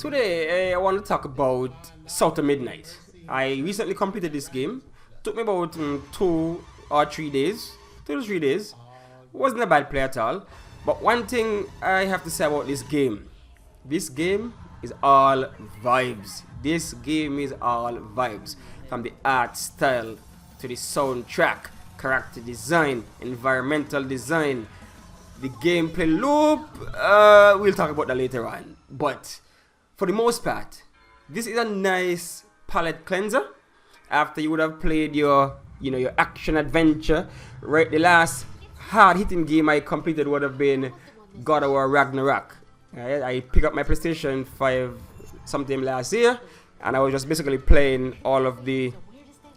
Today, I want to talk about South of Midnight. I recently completed this game. Took me about 2 or 3 days. 2 to 3 days. Wasn't a bad play at all. But one thing I have to say about this game is all vibes. This game is all vibes. From the art style to the soundtrack, character design, environmental design, the gameplay loop. We'll talk about that later on. But for the most part, this is a nice palette cleanser. After you would have played your action adventure, right? The last hard hitting game I completed would have been God of War Ragnarok. Right? I picked up my PlayStation 5 sometime last year, and I was just basically playing all of the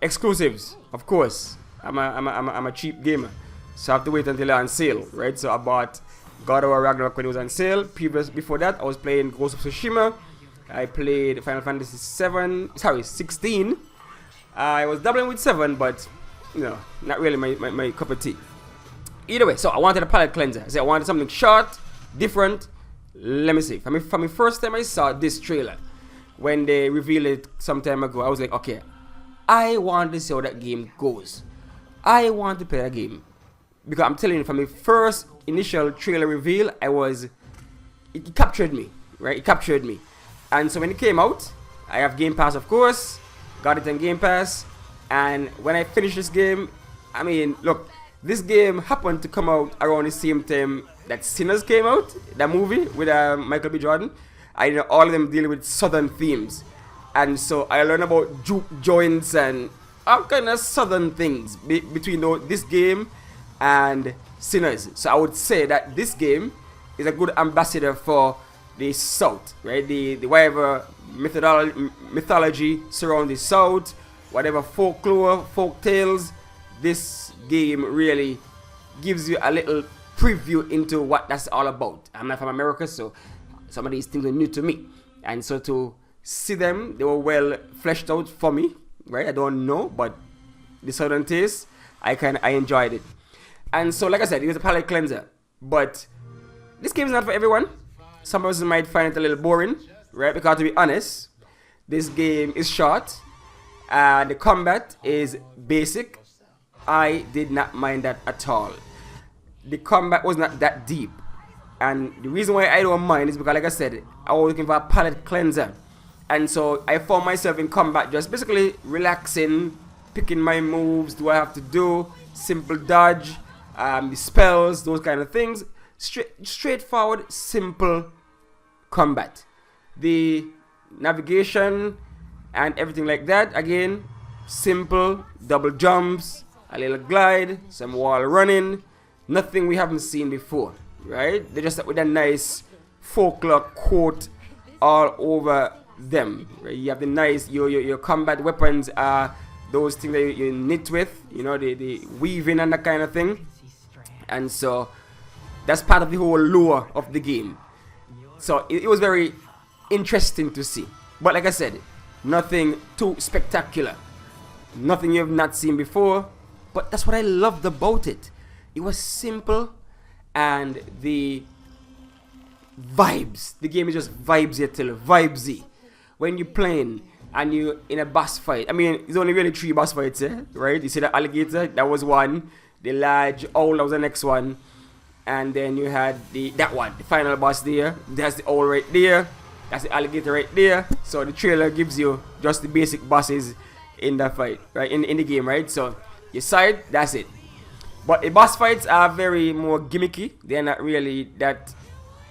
exclusives. Of course, I'm a cheap gamer, so I have to wait until they're on sale, right? So I bought God of War Ragnarok when it was on sale. Before that, I was playing Ghost of Tsushima. I played Final Fantasy 16. I was dabbling with 7, but not really my cup of tea. Either way, so I wanted a palette cleanser. I wanted something short, different. Let me see. From the first time I saw this trailer, when they revealed it some time ago, I was like, okay, I want to see how that game goes. I want to play that game. Because I'm telling you, from the first initial trailer reveal, it captured me, right? It captured me. And so when it came out, I have Game Pass, of course, got it on Game Pass, and when I finished this game, I mean, look, this game happened to come out around the same time that Sinners came out, that movie with Michael B. Jordan. I know all of them dealing with southern themes, and so I learned about juke joints and all kind of southern things between this game and Sinners. So I would say that this game is a good ambassador for the South, right? The whatever mythology surrounding the South, whatever folklore, folk tales, this game really gives you a little preview into what that's all about. I'm not from America, so some of these things are new to me, and so to see them, they were well fleshed out for me, right? I don't know, but the Southern taste, I enjoyed it. And so, like I said, it was a palate cleanser, but this game is not for everyone. Some of us might find it a little boring, right? Because to be honest, this game is short, and the combat is basic. I did not mind that at all. The combat was not that deep, and the reason why I don't mind is because, like I said, I was looking for a palate cleanser, and so I found myself in combat just basically relaxing, picking my moves, do I have to do, simple dodge, the spells, those kind of things. Straightforward, simple combat. The navigation and everything like that, again, simple, double jumps, a little glide, some wall running, nothing we haven't seen before, right? They just with a nice folklore quote all over them, right? You have the nice, your combat weapons are those things that you knit with, the weaving and that kind of thing. And so that's part of the whole lore of the game. So it was very interesting to see. But like I said, nothing too spectacular. Nothing you've not seen before. But that's what I loved about it. It was simple, and the vibes. The game is just vibesy till vibesy. When you're playing and you're in a boss fight. I mean, there's only really 3 boss fights, right? You see the alligator, that was one. The large owl, that was the next one. And then you had that one, the final boss there. That's the owl right there. That's the alligator right there. So the trailer gives you just the basic bosses in that fight, right? In the game, right? So you side, that's it. But the boss fights are very more gimmicky. They're not really that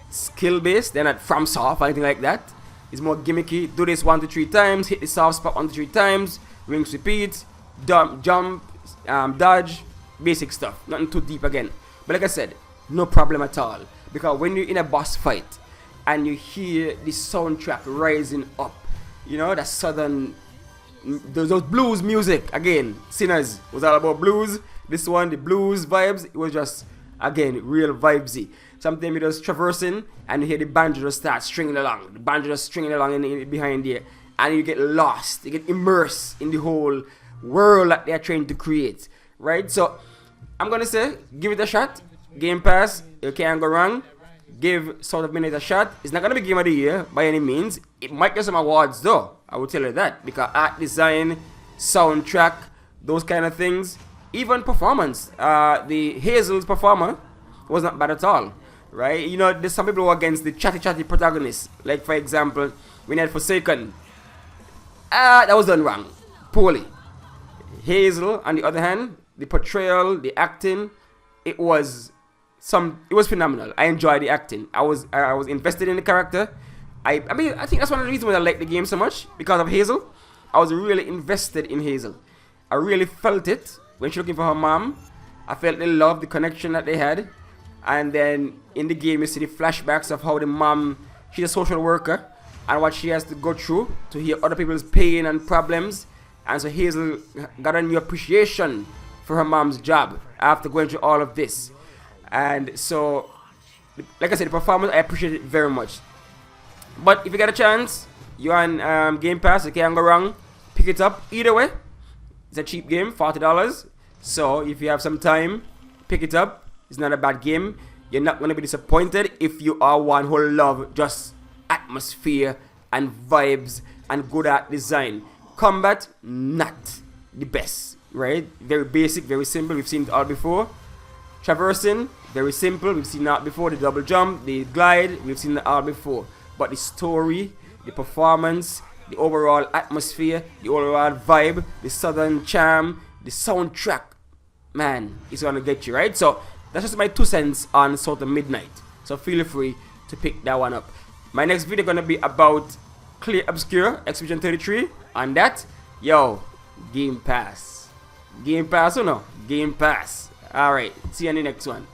skill based. They're not from soft or anything like that. It's more gimmicky. Do this 1 to 3 times. Hit the soft spot 1 to 3 times. Rinse, repeat. Jump, dodge. Basic stuff. Nothing too deep again. But like I said, no problem at all. Because when you're in a boss fight and you hear the soundtrack rising up, that southern, those blues music, again, Sinners was all about blues. This one, the blues vibes, it was just, again, real vibesy. Sometimes you're just traversing and you hear the banjo just start stringing along. The banjo just stringing along behind there. And you get lost, you get immersed in the whole world that they're trying to create. Right? So, I'm going to say, give it a shot. Game Pass, you can't go wrong. give South of Midnight a shot. It's not gonna be game of the year by any means. It might get some awards though. I will tell you that, because art design, soundtrack, those kind of things, even performance. The Hazel's performer was not bad at all, right? You know, there's some people who are against the chatty protagonist. Like for example, we had Forsaken. That was done wrong, poorly. Hazel, on the other hand, the portrayal, the acting, it was phenomenal. I enjoyed the acting. I was invested in the character. I mean, I think that's one of the reasons why I like the game so much, because of Hazel. I was really invested in Hazel. I really felt it when she was looking for her mom. I felt the love, the connection that they had. And then in the game, you see the flashbacks of how the mom, she's a social worker, and what she has to go through to hear other people's pain and problems. And so Hazel got a new appreciation for her mom's job after going through all of this. And so, like I said, the performance, I appreciate it very much. But if you get a chance, you're on Game Pass, you can't go wrong. Pick it up. Either way, it's a cheap game, $40. So if you have some time, pick it up. It's not a bad game. You're not going to be disappointed if you are one who love just atmosphere and vibes and good art design. Combat, not the best, right? Very basic, very simple. We've seen it all before. Traversing, very simple. We've seen that before. The double jump, the glide, we've seen that all before. But the story, the performance, the overall atmosphere, the overall vibe, the southern charm, the soundtrack, man, it's gonna get you, right? So that's just my 2 cents on South of Midnight. So feel free to pick that one up. My next video gonna be about Clear Obscure Expedition 33. On that, yo, Game Pass. Game Pass or no? Game Pass. Alright, see you in the next one.